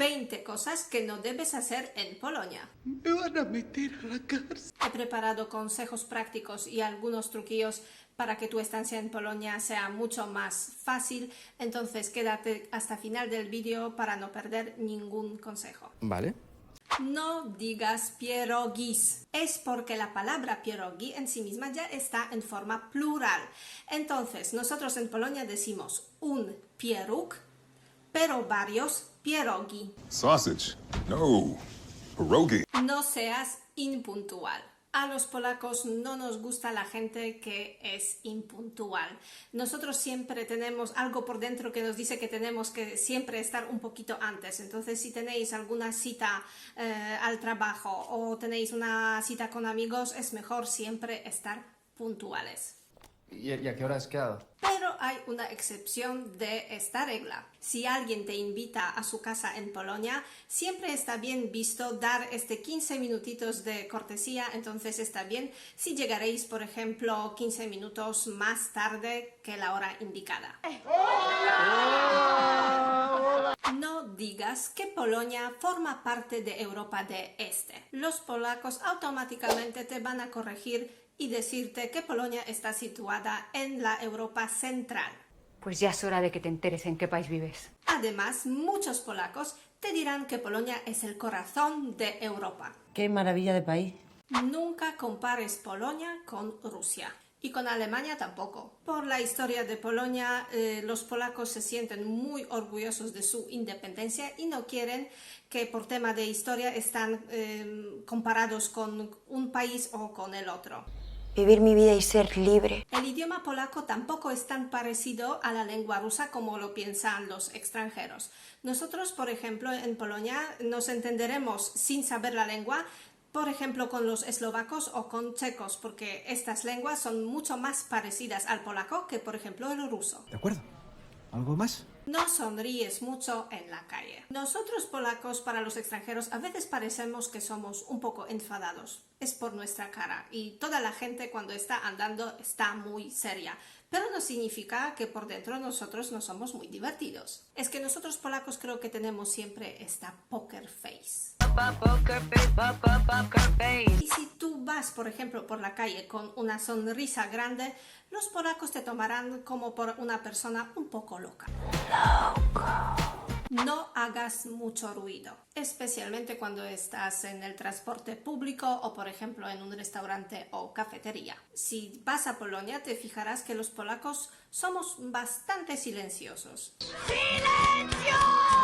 20 cosas que no debes hacer en Polonia. Me van a meter a la cárcel. He preparado consejos prácticos y algunos truquillos para que tu estancia en Polonia sea mucho más fácil, entonces quédate hasta el final del vídeo para no perder ningún consejo. Vale. No digas pierogis. Es porque la palabra pierogi en sí misma ya está en forma plural. Entonces, nosotros en Polonia decimos un pieróg, pero varios pierogi. Sausage. No. Pierogi. No seas impuntual. A los polacos no nos gusta la gente que es impuntual. Nosotros siempre tenemos algo por dentro que nos dice que tenemos que siempre estar un poquito antes. Entonces, si tenéis alguna cita al trabajo o tenéis una cita con amigos, es mejor siempre estar puntuales. ¿Y a qué hora has quedado? Pero hay una excepción de esta regla. Si alguien te invita a su casa en Polonia, siempre está bien visto dar 15 minutitos de cortesía, entonces está bien si llegaréis, por ejemplo, 15 minutos más tarde que la hora indicada. No digas que Polonia forma parte de Europa de Este. Los polacos automáticamente te van a corregir y decirte que Polonia está situada en la Europa central. Pues ya es hora de que te enteres en qué país vives. Además, muchos polacos te dirán que Polonia es el corazón de Europa. ¡Qué maravilla de país! Nunca compares Polonia con Rusia. Y con Alemania tampoco. Por la historia de Polonia, los polacos se sienten muy orgullosos de su independencia y no quieren que por tema de historia están comparados con un país o con el otro. Vivir mi vida y ser libre. El idioma polaco tampoco es tan parecido a la lengua rusa como lo piensan los extranjeros. Nosotros, por ejemplo, en Polonia nos entenderemos sin saber la lengua, por ejemplo, con los eslovacos o con checos, porque estas lenguas son mucho más parecidas al polaco que, por ejemplo, el ruso. De acuerdo. ¿Algo más? No sonríes mucho en la calle. Nosotros polacos, para los extranjeros, a veces parecemos que somos un poco enfadados. Es por nuestra cara y toda la gente cuando está andando está muy seria. Pero no significa que por dentro nosotros no somos muy divertidos. Es que nosotros polacos creo que tenemos siempre esta poker face. Y si tú vas, por ejemplo, por la calle con una sonrisa grande, los polacos te tomarán como por una persona un poco loca. No hagas mucho ruido, especialmente cuando estás en el transporte público o, por ejemplo, en un restaurante o cafetería. Si vas a Polonia, te fijarás que los polacos somos bastante silenciosos. ¡Silencio!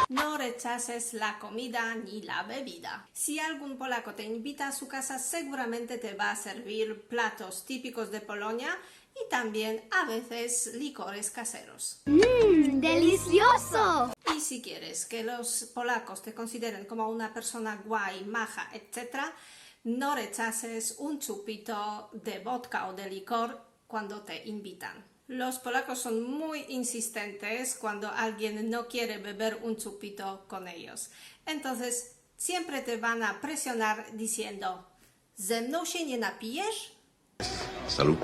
No rechaces la comida ni la bebida. Si algún polaco te invita a su casa, seguramente te va a servir platos típicos de Polonia y también a veces licores caseros. ¡Delicioso! Y si quieres que los polacos te consideren como una persona guay, maja, etc., no rechaces un chupito de vodka o de licor cuando te invitan. Los polacos son muy insistentes cuando alguien no quiere beber un chupito con ellos. Entonces, siempre te van a presionar diciendo: ¿Ze mną się nie napijesz? Salud.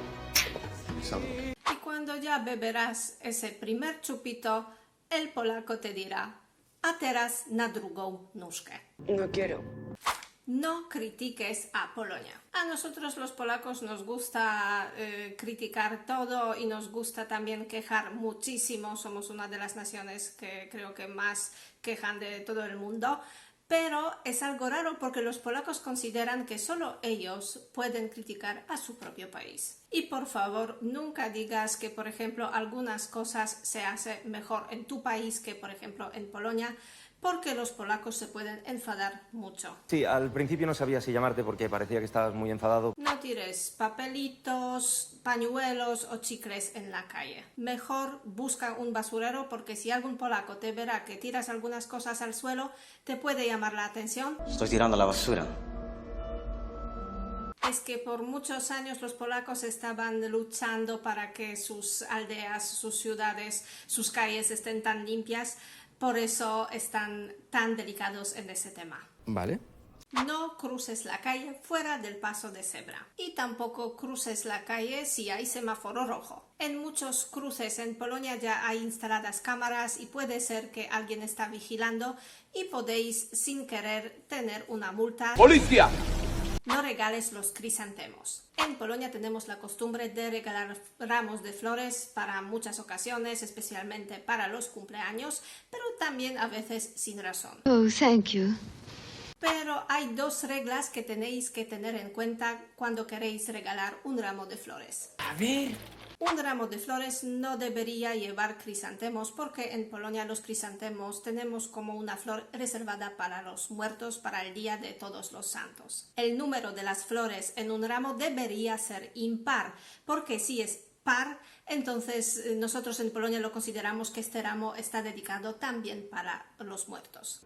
Y cuando ya beberás ese primer chupito, el polaco te dirá: a teraz na drugą nóżkę. No quiero. No critiques a Polonia. A nosotros los polacos nos gusta criticar todo y nos gusta también quejar muchísimo. Somos una de las naciones que creo que más quejan de todo el mundo. Pero es algo raro porque los polacos consideran que solo ellos pueden criticar a su propio país. Y por favor, nunca digas que, por ejemplo, algunas cosas se hacen mejor en tu país que, por ejemplo, en Polonia, porque los polacos se pueden enfadar mucho. Sí, al principio no sabía si llamarte porque parecía que estabas muy enfadado. No tires papelitos, pañuelos o chicles en la calle. Mejor busca un basurero porque si algún polaco te verá que tiras algunas cosas al suelo, te puede llamar la atención. Estoy tirando la basura. Es que por muchos años los polacos estaban luchando para que sus aldeas, sus ciudades, sus calles estén tan limpias. Por eso están tan delicados en ese tema. Vale. No cruces la calle fuera del paso de cebra y tampoco cruces la calle si hay semáforo rojo. En muchos cruces en Polonia ya hay instaladas cámaras y puede ser que alguien está vigilando y podéis sin querer tener una multa. ¡Policía! No regales los crisantemos. En Polonia tenemos la costumbre de regalar ramos de flores para muchas ocasiones, especialmente para los cumpleaños, pero también a veces sin razón. Oh, thank you. Pero hay dos reglas que tenéis que tener en cuenta cuando queréis regalar un ramo de flores. A ver. Un ramo de flores no debería llevar crisantemos porque en Polonia los crisantemos tenemos como una flor reservada para los muertos para el Día de Todos los Santos. El número de las flores en un ramo debería ser impar porque si es par, entonces nosotros en Polonia lo consideramos que este ramo está dedicado también para los muertos.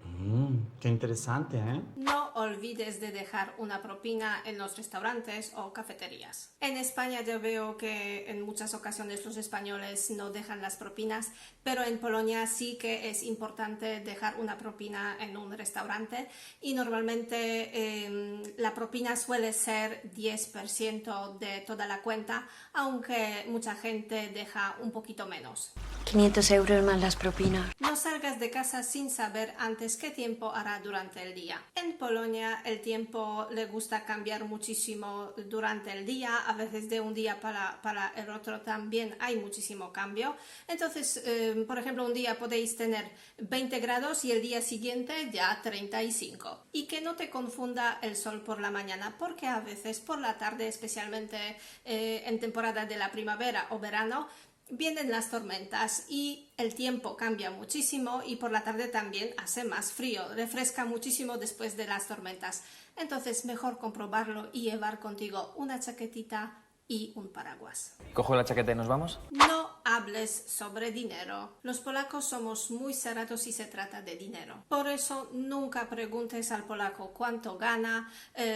Qué interesante, ¿eh? No olvides de dejar una propina en los restaurantes o cafeterías. En España yo veo que en muchas ocasiones los españoles no dejan las propinas, pero en Polonia sí que es importante dejar una propina en un restaurante y normalmente la propina suele ser 10% de toda la cuenta, aunque mucha gente deja un poquito menos. 500 euros más las propinas. No salgas de casa sin saber antes qué tiempo hará durante el día. En Polonia el tiempo le gusta cambiar muchísimo durante el día, a veces de un día para el otro también hay muchísimo cambio. Entonces, por ejemplo, un día podéis tener 20 grados y el día siguiente ya 35. Y que no te confunda el sol por la mañana, porque a veces por la tarde, especialmente en temporada de la primavera o verano, vienen las tormentas y el tiempo cambia muchísimo y por la tarde también hace más frío, refresca muchísimo después de las tormentas. Entonces mejor comprobarlo y llevar contigo una chaquetita y un paraguas. ¿Cojo la chaqueta y nos vamos? No hables sobre dinero. Los polacos somos muy cerrados si se trata de dinero. Por eso nunca preguntes al polaco cuánto gana,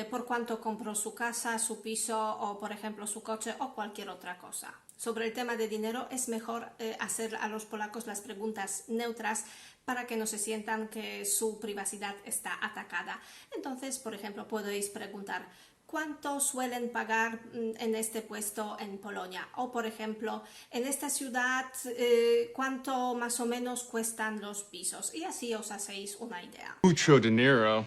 por cuánto compró su casa, su piso o por ejemplo su coche o cualquier otra cosa. Sobre el tema de dinero es mejor hacer a los polacos las preguntas neutras para que no se sientan que su privacidad está atacada. Entonces, por ejemplo, podéis preguntar ¿cuánto suelen pagar en este puesto en Polonia? O, por ejemplo, en esta ciudad, ¿cuánto más o menos cuestan los pisos? Y así os hacéis una idea. Mucho dinero.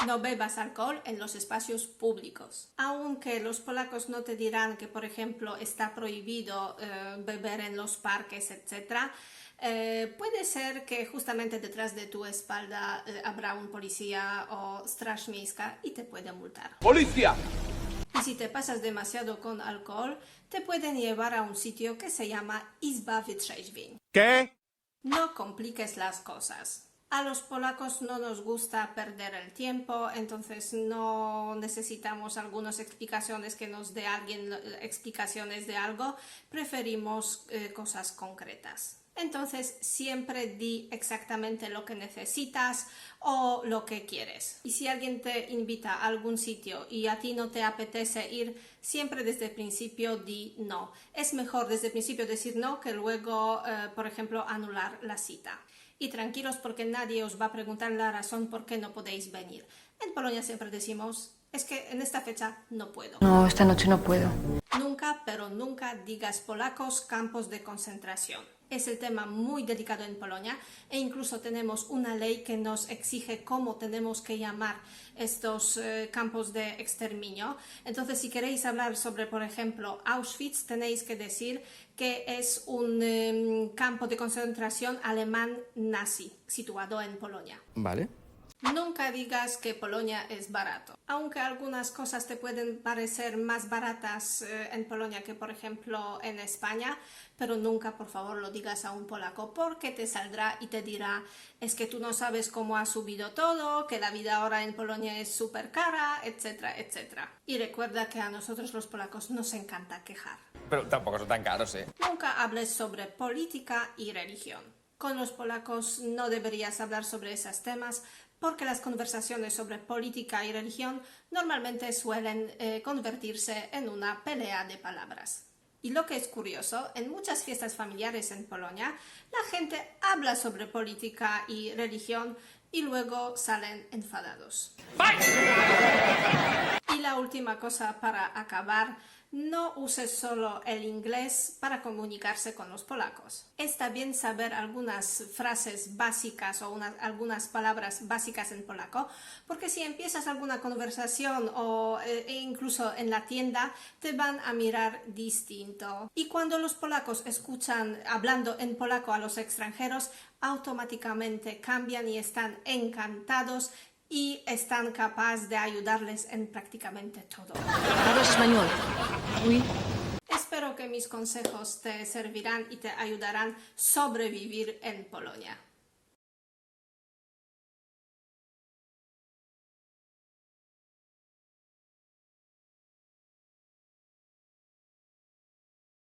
No bebas alcohol en los espacios públicos. Aunque los polacos no te dirán que, por ejemplo, está prohibido beber en los parques, etc., puede ser que justamente detrás de tu espalda habrá un policía o Straż Miejska y te puede multar. ¡Policía! Y si te pasas demasiado con alcohol, te pueden llevar a un sitio que se llama Izba Wytrzeźwień. ¿Qué? No compliques las cosas. A los polacos no nos gusta perder el tiempo, entonces no necesitamos algunas explicaciones que nos dé alguien explicaciones de algo, preferimos cosas concretas. Entonces siempre di exactamente lo que necesitas o lo que quieres. Y si alguien te invita a algún sitio y a ti no te apetece ir, siempre desde el principio di no. Es mejor desde el principio decir no que luego, por ejemplo, anular la cita. Y tranquilos porque nadie os va a preguntar la razón por qué no podéis venir. En Polonia siempre decimos, es que en esta fecha no puedo. No, esta noche no puedo. Nunca, pero nunca digas polacos campos de concentración. Es el tema muy delicado en Polonia e incluso tenemos una ley que nos exige cómo tenemos que llamar estos campos de exterminio. Entonces, si queréis hablar sobre, por ejemplo, Auschwitz, tenéis que decir que es un campo de concentración alemán nazi situado en Polonia. Vale. Nunca digas que Polonia es barato. Aunque algunas cosas te pueden parecer más baratas en Polonia que, por ejemplo, en España, pero nunca, por favor, lo digas a un polaco porque te saldrá y te dirá es que tú no sabes cómo ha subido todo, que la vida ahora en Polonia es súper cara, etcétera, etcétera. Y recuerda que a nosotros los polacos nos encanta quejar. Pero tampoco son tan caros, ¿eh? Nunca hables sobre política y religión. Con los polacos no deberías hablar sobre esos temas porque las conversaciones sobre política y religión normalmente suelen convertirse en una pelea de palabras. Y lo que es curioso, en muchas fiestas familiares en Polonia, la gente habla sobre política y religión y luego salen enfadados. Y la última cosa para acabar, no uses solo el inglés para comunicarse con los polacos. Está bien saber algunas frases básicas o algunas palabras básicas en polaco, porque si empiezas alguna conversación e incluso en la tienda, te van a mirar distinto. Y cuando los polacos escuchan hablando en polaco a los extranjeros, automáticamente cambian y están encantados y están capaces de ayudarles en prácticamente todo. ¿Hablas español? Oui. Espero que mis consejos te servirán y te ayudarán a sobrevivir en Polonia.